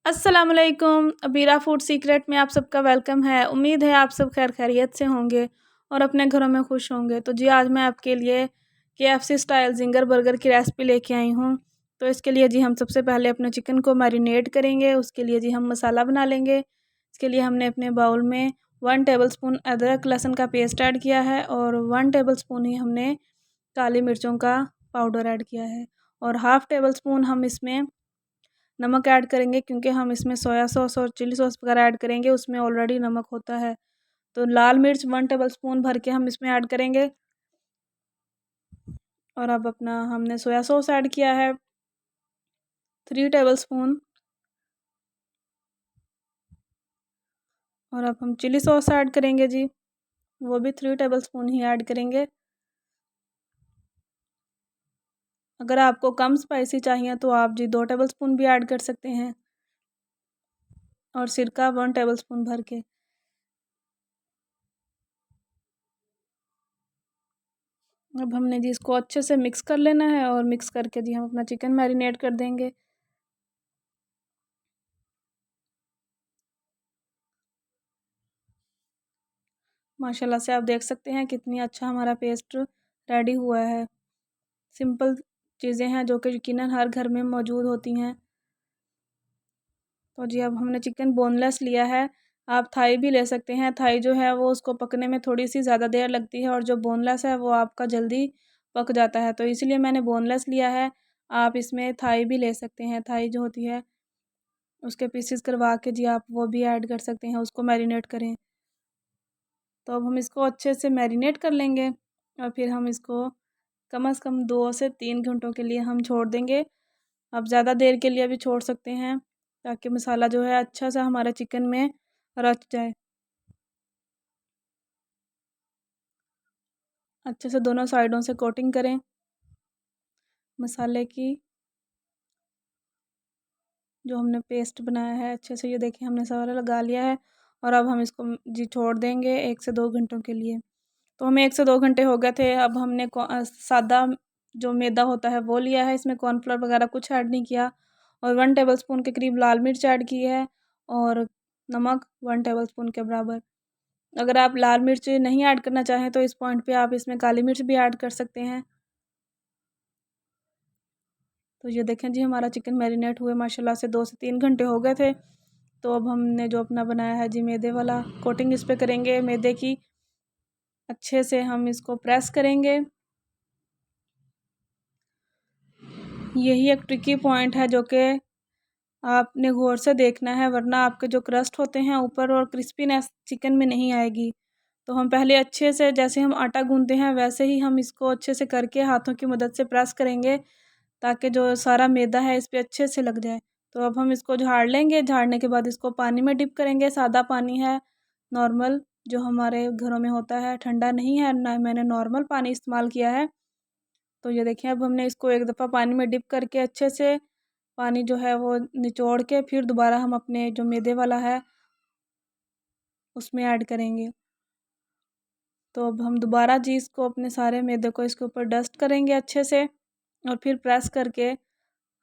अस्सलाम वालेकुम। Abira food secret में आप सबका वेलकम है। उम्मीद है आप सब खैर खैरियत से होंगे और अपने घरों में खुश होंगे। तो जी आज मैं आपके लिए KFC स्टाइल ज़िंगर बर्गर की रेसिपी लेके आई हूँ। तो इसके लिए जी हम सबसे पहले अपने चिकन को मैरिनेट करेंगे। उसके लिए जी हम मसाला बना लेंगे। इसके लिए हमने अपने बाउल में 1 टेबलस्पून अदरक लहसुन का पेस्ट ऐड किया है और 1 टेबलस्पून ही हमने काली मिर्चों का पाउडर ऐड किया है और हाफ़ टेबलस्पून हम इसमें नमक ऐड करेंगे, क्योंकि हम इसमें सोया सॉस और चिली सॉस वगैरह ऐड करेंगे, उसमें ऑलरेडी नमक होता है। तो लाल मिर्च 1 टेबलस्पून भर के हम इसमें ऐड करेंगे और अब अपना हमने सोया सॉस ऐड किया है 3 टेबलस्पून और अब हम चिली सॉस ऐड करेंगे जी, वो भी 3 टेबलस्पून ही ऐड करेंगे। अगर आपको कम स्पाइसी चाहिए तो आप जी 2 टेबलस्पून भी ऐड कर सकते हैं और सिरका 1 टेबलस्पून भर के। अब हमने जी इसको अच्छे से मिक्स कर लेना है और मिक्स करके जी हम अपना चिकन मैरिनेट कर देंगे। माशाल्लाह से आप देख सकते हैं कितनी अच्छा हमारा पेस्ट रेडी हुआ है। सिंपल चीज़ें हैं जो कि यकीनन हर घर में मौजूद होती हैं। तो जी अब हमने चिकन बोनलेस लिया है। आप थाई भी ले सकते हैं। थाई जो है वो उसको पकने में थोड़ी-सी ज़्यादा देर लगती है और जो बोनलेस है वो आपका जल्दी पक जाता है। तो इसलिए मैंने बोनलेस लिया है। आप इसमें थाई भी ले सकते हैं। थाई जो होती है उसके पीसेस करवा के जी आप वो भी ऐड कर सकते हैं, उसको मैरिनेट करें। तो अब हम इसको अच्छे से मैरिनेट कर लेंगे और फिर हम इसको कम से कम 2 से 3 घंटों के लिए हम छोड़ देंगे। आप ज़्यादा देर के लिए भी छोड़ सकते हैं, ताकि मसाला जो है अच्छा सा हमारे चिकन में रच जाए। अच्छे से दोनों साइडों से कोटिंग करें मसाले की। जो हमने पेस्ट बनाया है अच्छे से, ये देखिए हमने सारा लगा लिया है और अब हम इसको जी छोड़ देंगे 1 से 2 घंटों के लिए। तो हमें 1 से 2 घंटे हो गए थे। अब हमने सादा जो मैदा होता है वो लिया है, इसमें कॉर्नफ्लोर वगैरह कुछ ऐड नहीं किया और 1 टेबलस्पून के करीब लाल मिर्च ऐड की है और नमक 1 टेबलस्पून के बराबर। अगर आप लाल मिर्च नहीं ऐड करना चाहें तो इस पॉइंट पे आप इसमें काली मिर्च भी ऐड कर सकते हैं। तो ये देखें जी हमारा चिकन मैरिनेट हुए माशाल्लाह से 2 से 3 घंटे हो गए थे। तो अब हमने जो अपना बनाया है जी मैदे वाला कोटिंग इस पे करेंगे मैदे की। अच्छे से हम इसको प्रेस करेंगे। यही एक ट्रिकी पॉइंट है जो कि आपने गौर से देखना है, वरना आपके जो क्रस्ट होते हैं ऊपर और क्रिस्पीनेस चिकन में नहीं आएगी। तो हम पहले अच्छे से जैसे हम आटा गूँथते हैं वैसे ही हम इसको अच्छे से करके हाथों की मदद से प्रेस करेंगे, ताकि जो सारा मैदा है इस पे अच्छे से लग जाए। तो अब हम इसको झाड़ लेंगे, झाड़ने के बाद इसको पानी में डिप करेंगे। सादा पानी है, नॉर्मल जो हमारे घरों में होता है, ठंडा नहीं है, ना मैंने नॉर्मल पानी इस्तेमाल किया है। तो ये देखिए अब हमने इसको एक दफ़ा पानी में डिप करके अच्छे से पानी जो है वो निचोड़ के फिर दोबारा हम अपने जो मैदे वाला है उसमें ऐड करेंगे। तो अब हम दोबारा जी इसको अपने सारे मैदे को इसके ऊपर डस्ट करेंगे अच्छे से और फिर प्रेस करके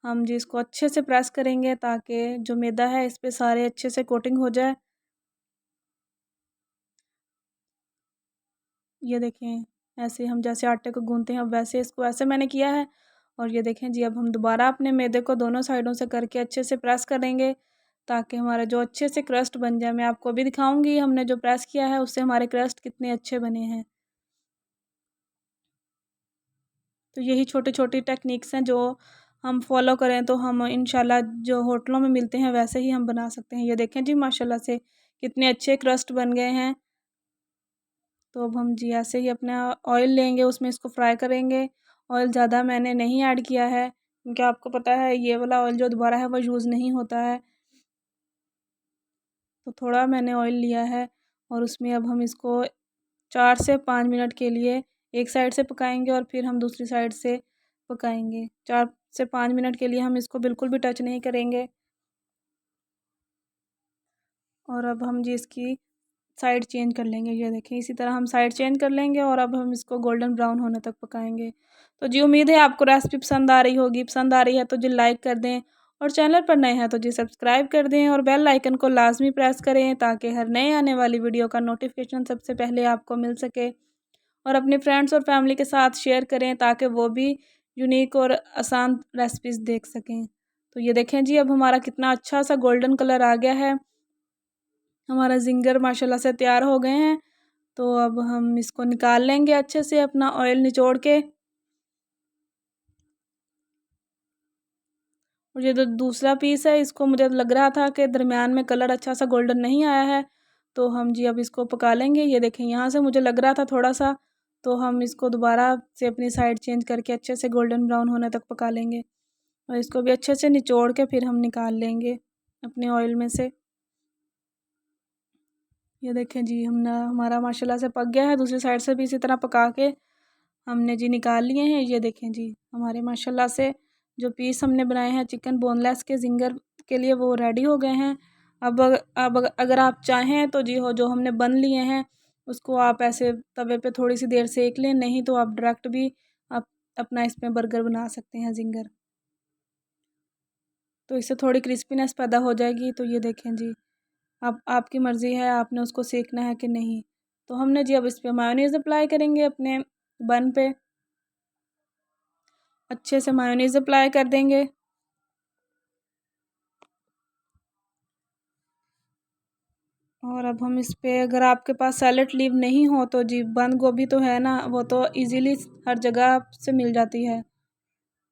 हम जी इसको अच्छे से प्रेस करेंगे, ताकि जो मैदा है इस पे सारे अच्छे से कोटिंग हो जाए। ये देखें ऐसे हम जैसे आटे को गूँथते हैं अब वैसे इसको ऐसे मैंने किया है। और ये देखें जी अब हम दोबारा अपने मैदे को दोनों साइडों से करके अच्छे से प्रेस करेंगे, ताकि हमारा जो अच्छे से क्रस्ट बन जाए। मैं आपको अभी दिखाऊंगी हमने जो प्रेस किया है उससे हमारे क्रस्ट कितने अच्छे बने हैं। तो यही छोटी छोटी टेक्निक्स हैं जो हम फॉलो करें तो हम इंशाल्लाह जो होटलों में मिलते हैं वैसे ही हम बना सकते हैं। ये देखें जी माशाल्लाह से कितने अच्छे क्रस्ट बन गए हैं। तो अब हम जी ऐसे ही अपना ऑयल लेंगे, उसमें इसको फ्राई करेंगे। ऑयल ज़्यादा मैंने नहीं ऐड किया है, क्योंकि आपको पता है ये वाला ऑयल जो दोबारा है वो यूज़ नहीं होता है। तो थोड़ा मैंने ऑयल लिया है और उसमें अब हम इसको 4 से 5 मिनट के लिए एक साइड से पकाएंगे और फिर हम दूसरी साइड से पकाएंगे। 4 से 5 मिनट के लिए हम इसको बिल्कुल भी टच नहीं करेंगे। और अब हम जी इसकी साइड चेंज कर लेंगे। ये देखें इसी तरह हम साइड चेंज कर लेंगे और अब हम इसको गोल्डन ब्राउन होने तक पकाएंगे। तो जी उम्मीद है आपको रेसिपी पसंद आ रही होगी। पसंद आ रही है तो जी लाइक कर दें और चैनल पर नए हैं तो जी सब्सक्राइब कर दें और बेल आइकन को लाजमी प्रेस करें ताकि हर नए आने वाली वीडियो का नोटिफिकेशन सबसे पहले आपको मिल सके। और अपने फ्रेंड्स और फैमिली के साथ शेयर करें ताकि वो भी यूनिक और आसान रेसिपीज़ देख सकें। तो ये देखें जी अब हमारा कितना अच्छा सा गोल्डन कलर आ गया है। हमारा ज़िंगर माशाल्लाह से तैयार हो गए हैं। तो अब हम इसको निकाल लेंगे अच्छे से अपना ऑयल निचोड़ के। और ये जो दूसरा पीस है इसको मुझे लग रहा था कि दरमियान में कलर अच्छा सा गोल्डन नहीं आया है, तो हम जी अब इसको पका लेंगे। ये देखें यहाँ से मुझे लग रहा था थोड़ा सा, तो हम इसको दोबारा से अपनी साइड चेंज करके अच्छे से गोल्डन ब्राउन होने तक पका लेंगे। और इसको भी अच्छे से निचोड़ के फिर हम निकाल लेंगे अपने ऑयल में से। ये देखें जी हमारा माशाल्लाह से पक गया है। दूसरी साइड से भी इसी तरह पका के हमने जी निकाल लिए हैं। ये देखें जी हमारे माशाल्लाह से जो पीस हमने बनाए हैं चिकन बोनलेस के ज़िंगर के लिए वो रेडी हो गए हैं। अब अगर आप चाहें तो जी हो जो हमने बन लिए हैं उसको आप ऐसे तवे पे थोड़ी सी देर सेक लें, नहीं तो आप डायरेक्ट भी आप अपना इसमें बर्गर बना सकते हैं ज़िंगर, तो इससे थोड़ी क्रिस्पीनेस पैदा हो जाएगी। तो ये देखें जी अब आपकी मर्ज़ी है आपने उसको सेकना है कि नहीं। तो हमने जी अब इस पे मायोनीज़ अप्लाई करेंगे अपने बन पे, अच्छे से मायोनीज़ अप्लाई कर देंगे। और अब हम इस पे अगर आपके पास सैलेड लीव नहीं हो तो जी बंद गोभी तो है ना, वो तो इजीली हर जगह से मिल जाती है।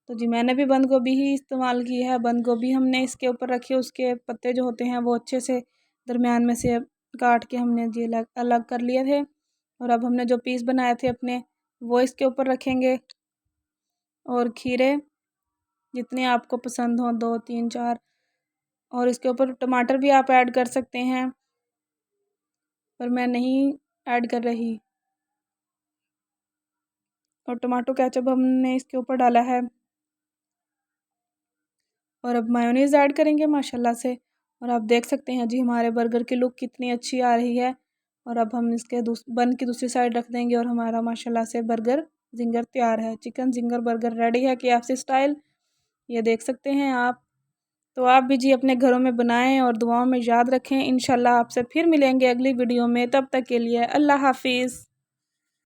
तो जी मैंने भी बंद गोभी ही इस्तेमाल की है। बंद गोभी हमने इसके ऊपर रखी, उसके पत्ते जो होते हैं वो अच्छे से दरमियान में से काट के हमने जी अलग अलग कर लिए थे। और अब हमने जो पीस बनाए थे अपने वो इसके ऊपर रखेंगे। और खीरे जितने आपको पसंद हो 2 3 4, और इसके ऊपर टमाटर भी आप ऐड कर सकते हैं, पर मैं नहीं ऐड कर रही। और टमाटो केचप हमने इसके ऊपर डाला है। और अब मायोनीज़ ऐड करेंगे माशाल्लाह से। और आप देख सकते हैं जी हमारे बर्गर की लुक कितनी अच्छी आ रही है। और अब हम इसके बन की दूसरी साइड रख देंगे और हमारा माशाल्लाह से बर्गर ज़िंगर तैयार है। चिकन ज़िंगर बर्गर रेडी है KFC स्टाइल, ये देख सकते हैं आप। तो आप भी जी अपने घरों में बनाएं और दुआओं में याद रखें। इंशाल्लाह आपसे फिर मिलेंगे अगली वीडियो में, तब तक के लिए अल्लाह हाफ़िज़।